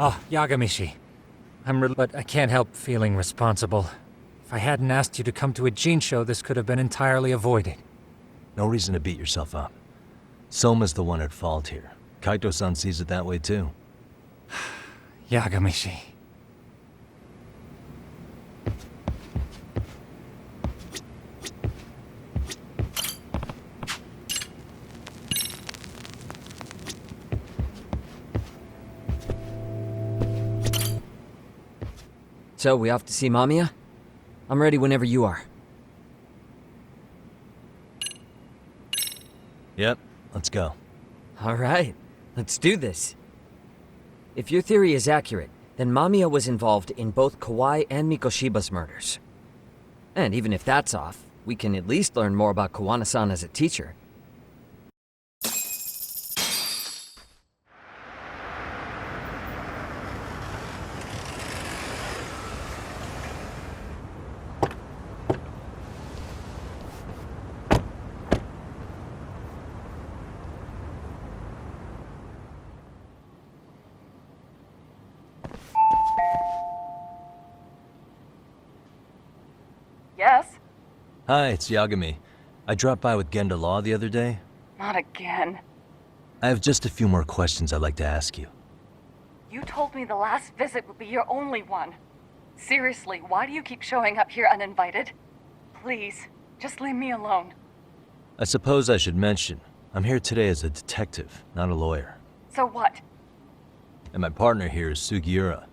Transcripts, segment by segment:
Oh, Yagamishi. But I can't help feeling responsible. If I hadn't asked you to come to a Jin show, this could have been entirely avoided. No reason to beat yourself up. Soma's the one at fault here. Kaito-san sees it that way too. Yagamishi. So, we off to see Mamiya? I'm ready whenever you are. Yep, let's go. Alright, let's do this. If your theory is accurate, then Mamiya was involved in both Kawai and Mikoshiba's murders. And even if that's off, we can at least learn more about Kawana-san as a teacher. Yes? Hi, it's Yagami. I dropped by with Genda Law the other day. Not again. I have just a few more questions I'd like to ask you. You told me the last visit would be your only one. Seriously, why do you keep showing up here uninvited? Please, just leave me alone. I suppose I should mention, I'm here today as a detective, not a lawyer. So what? And my partner here is Sugiura.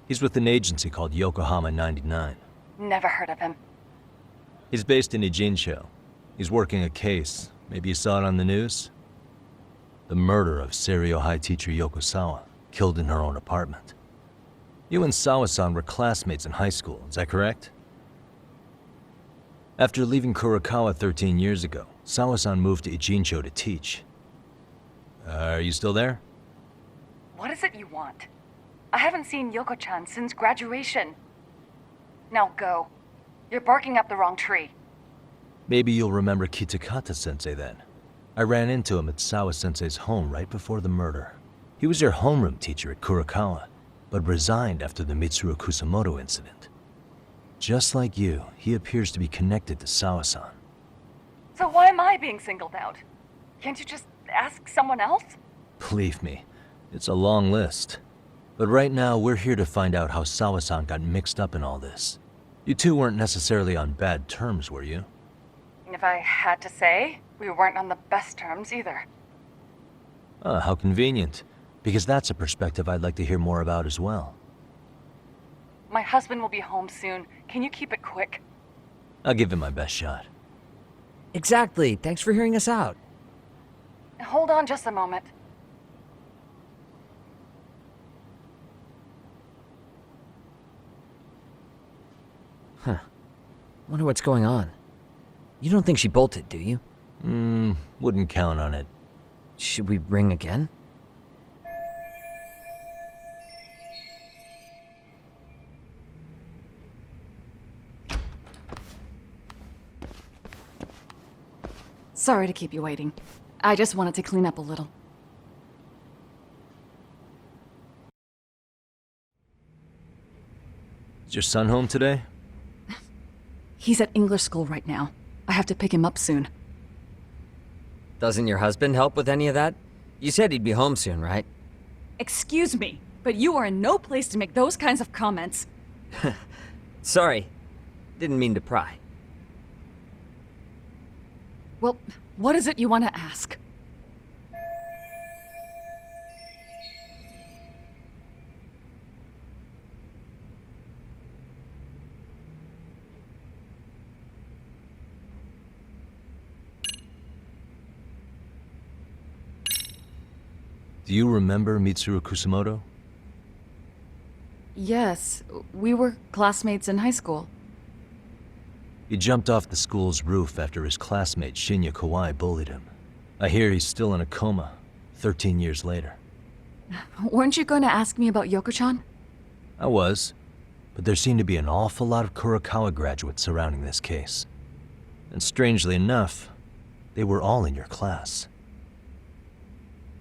He's with an agency called Yokohama 99. Never heard of him. He's based in Ijincho. He's working a case. Maybe you saw it on the news? The murder of Seiryo High teacher Yoko Sawa, killed in her own apartment. You and Sawa-san were classmates in high school, is that correct? After leaving Kurokawa 13 years ago, Sawa-san moved to Ijincho to teach. Are you still there? What is it you want? I haven't seen Yoko-chan since graduation. Now go. You're barking up the wrong tree. Maybe you'll remember Kitakata-sensei then. I ran into him at Sawa-sensei's home right before the murder. He was your homeroom teacher at Kurokawa, but resigned after the Mitsuru Kusamoto incident. Just like you, he appears to be connected to Sawa-san. So why am I being singled out? Can't you just ask someone else? Believe me, it's a long list. But right now, we're here to find out how Sawa-san got mixed up in all this. You two weren't necessarily on bad terms, were you? If I had to say, we weren't on the best terms either. Ah, how convenient. Because that's a perspective I'd like to hear more about as well. My husband will be home soon. Can you keep it quick? I'll give it my best shot. Exactly, thanks for hearing us out. Hold on just a moment. Huh. Wonder what's going on. You don't think she bolted, do you? Wouldn't count on it. Should we ring again? Sorry to keep you waiting. I just wanted to clean up a little. Is your son home today? He's at English school right now. I have to pick him up soon. Doesn't your husband help with any of that? You said he'd be home soon, right? Excuse me, but you are in no place to make those kinds of comments. Sorry. Didn't mean to pry. Well, what is it you want to ask? Do you remember Mitsuru Kusamoto? Yes, we were classmates in high school. He jumped off the school's roof after his classmate Shinya Kawai bullied him. I hear he's still in a coma, 13 years later. Weren't you going to ask me about Yoko-chan? I was, but there seemed to be an awful lot of Kurokawa graduates surrounding this case. And strangely enough, they were all in your class.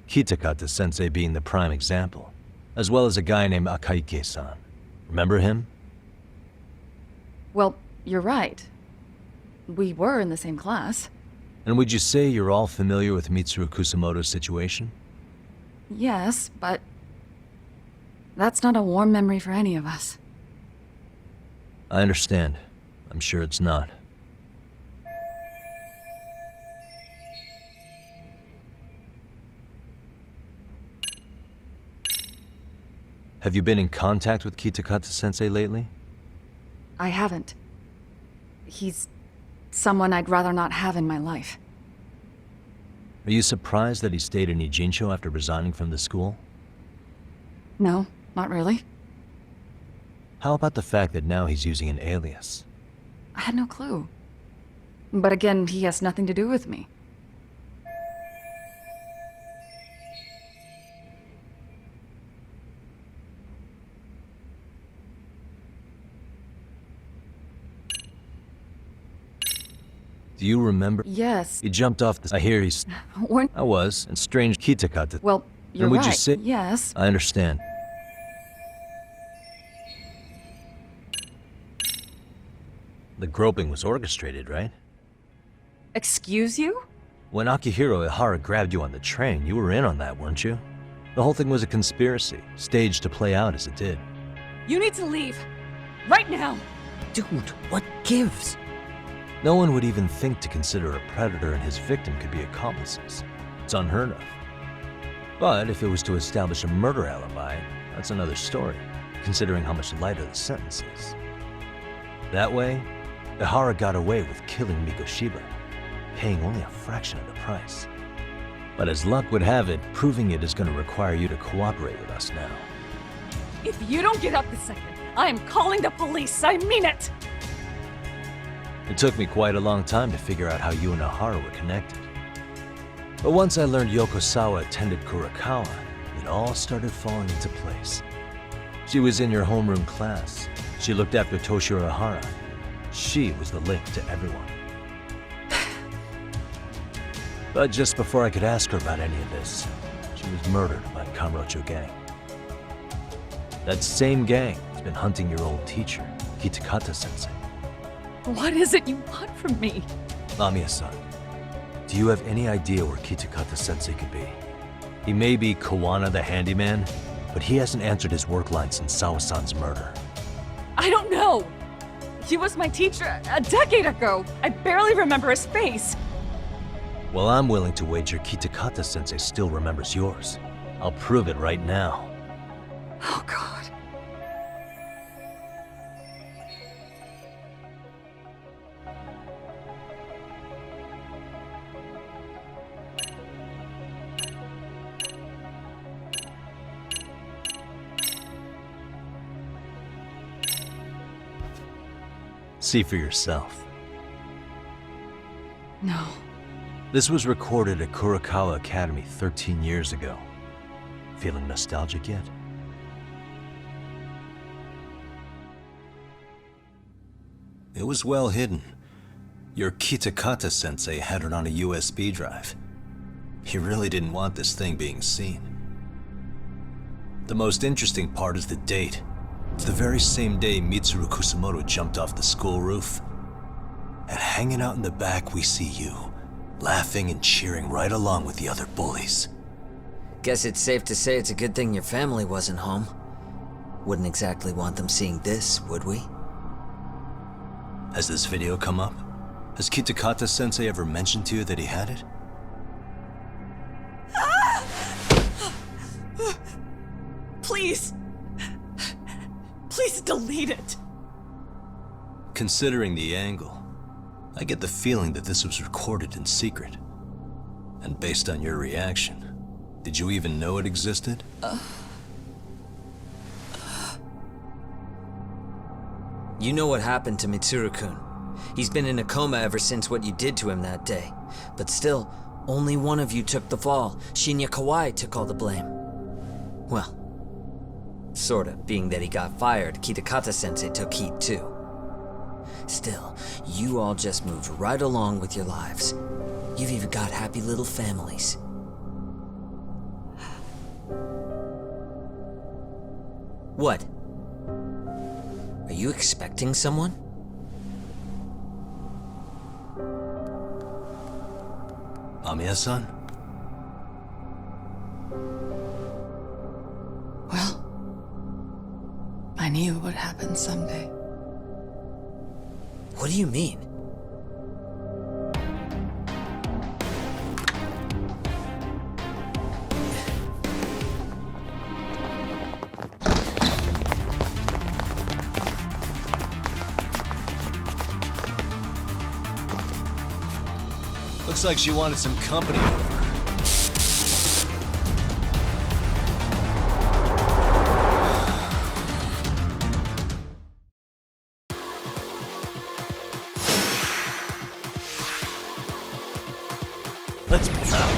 Kitakata-sensei being the prime example. as well as a guy named Akaike-san. Remember him? Well, you're right. We were in the same class. And would you say you're all familiar with Mitsuru Kusamoto's situation? Yes, but that's not a warm memory for any of us. I understand. I'm sure it's not. Have you been in contact with Kitakata-sensei lately? I haven't. He's someone I'd rather not have in my life. Are you surprised that he stayed in Ijincho after resigning from the school? No, not really. How about the fact that now he's using an alias? I had no clue. But again, he has nothing to do with me. Do you remember? Yes. He jumped off the... I hear he's... Weren't... I was, and strange Kitakata... Well, you're and would right. you say... Yes. I understand. The groping was orchestrated, right? Excuse you? When Akihiro Ihara grabbed you on the train, you were in on that, weren't you? The whole thing was a conspiracy, staged to play out as it did. You need to leave. Right now. Dude, what gives? No one would even think to consider a predator and his victim could be accomplices. It's unheard of. But if it was to establish a murder alibi, that's another story, considering how much lighter the sentence is. That way, Ihara got away with killing Mikoshiba, paying only a fraction of the price. But as luck would have it, proving it is going to require you to cooperate with us now. If you don't get up this second, I am calling the police. I mean it. It took me quite a long time to figure out how you and Ihara were connected. But once I learned Yokosawa attended Kurakawa, it all started falling into place. She was in your homeroom class. She looked after Toshiro Ihara. She was the link to everyone. But just before I could ask her about any of this, she was murdered by Kamurocho gang. That same gang has been hunting your old teacher, Kitakata-sensei. What is it you want from me? Mamiya-san, do you have any idea where Kitakata-sensei could be? He may be Kawana the handyman, but he hasn't answered his work line since Sawa-san's murder. I don't know. He was my teacher a decade ago. I barely remember his face. Well, I'm willing to wager Kitakata-sensei still remembers yours. I'll prove it right now. Oh, God. See for yourself. No. This was recorded at Kurakawa Academy 13 years ago. Feeling nostalgic yet? It was well hidden. Your Kitakata-sensei had it on a USB drive. He really didn't want this thing being seen. The most interesting part is the date. It's the very same day Mitsuru Kusamoto jumped off the school roof. And hanging out in the back, we see you, laughing and cheering right along with the other bullies. Guess it's safe to say it's a good thing your family wasn't home. Wouldn't exactly want them seeing this, would we? Has this video come up? Has Kitakata-sensei ever mentioned to you that he had it? Please. Please delete it. Considering the angle, I get the feeling that this was recorded in secret. And based on your reaction, did you even know it existed? You know what happened to Mitsuru-kun. He's been in a coma ever since what you did to him that day. But still, only one of you took the fall. Shinya Kawai took all the blame. Well, sorta, being that he got fired, Kitakata-sensei took heat too. Still, you all just moved right along with your lives. You've even got happy little families. What? Are you expecting someone? Mamiya-san? Well, I knew it would happen someday. What do you mean? Looks like she wanted some company over. Let's move out.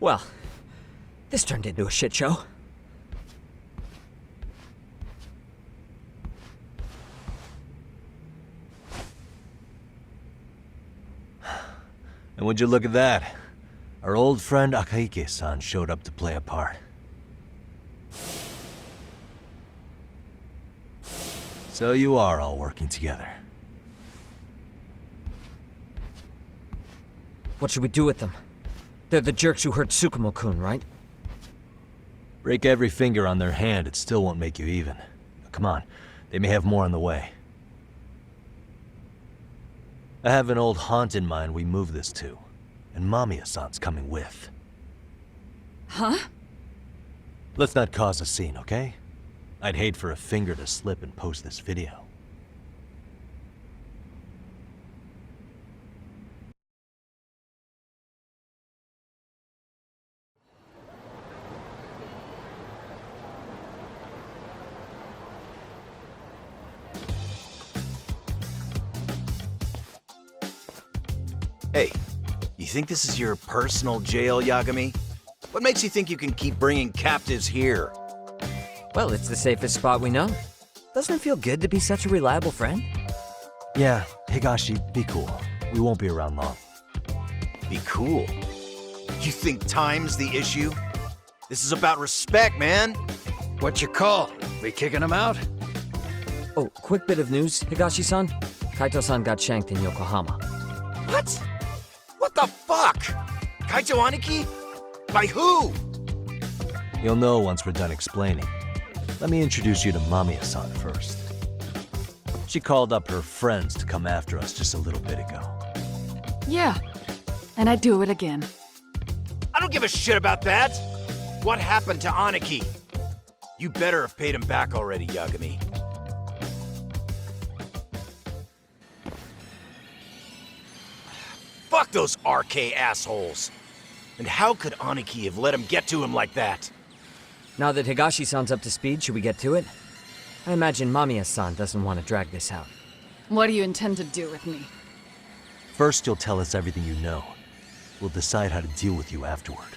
Well, this turned into a shit show. And would you look at that? Our old friend Akahike-san showed up to play a part. So you are all working together. What should we do with them? They're the jerks who hurt Tsukumo-kun, right? Break every finger on their hand, it still won't make you even. Come on, they may have more on the way. I have an old haunt in mind we move this to, and Mamiya-san's coming with. Huh? Let's not cause a scene, okay? I'd hate for a finger to slip and post this video. Hey, you think this is your personal jail, Yagami? What makes you think you can keep bringing captives here? Well, it's the safest spot we know. Doesn't it feel good to be such a reliable friend? Yeah, Higashi, be cool. We won't be around long. Be cool. You think time's the issue? This is about respect, man. What's your call? We kicking him out? Oh, quick bit of news, Higashi-san. Kaito-san got shanked in Yokohama. What? What the fuck? Kaito Aniki? By who? You'll know once we're done explaining. Let me introduce you to Mamiya-san first. She called up her friends to come after us just a little bit ago. Yeah, and I'd do it again. I don't give a shit about that. What happened to Aniki? You better have paid him back already, Yagami. Fuck those RK assholes. And how could Aniki have let him get to him like that? Now that Higashi-san's up to speed, should we get to it? I imagine Mamiya-san doesn't want to drag this out. What do you intend to do with me? First, you'll tell us everything you know. We'll decide how to deal with you afterward.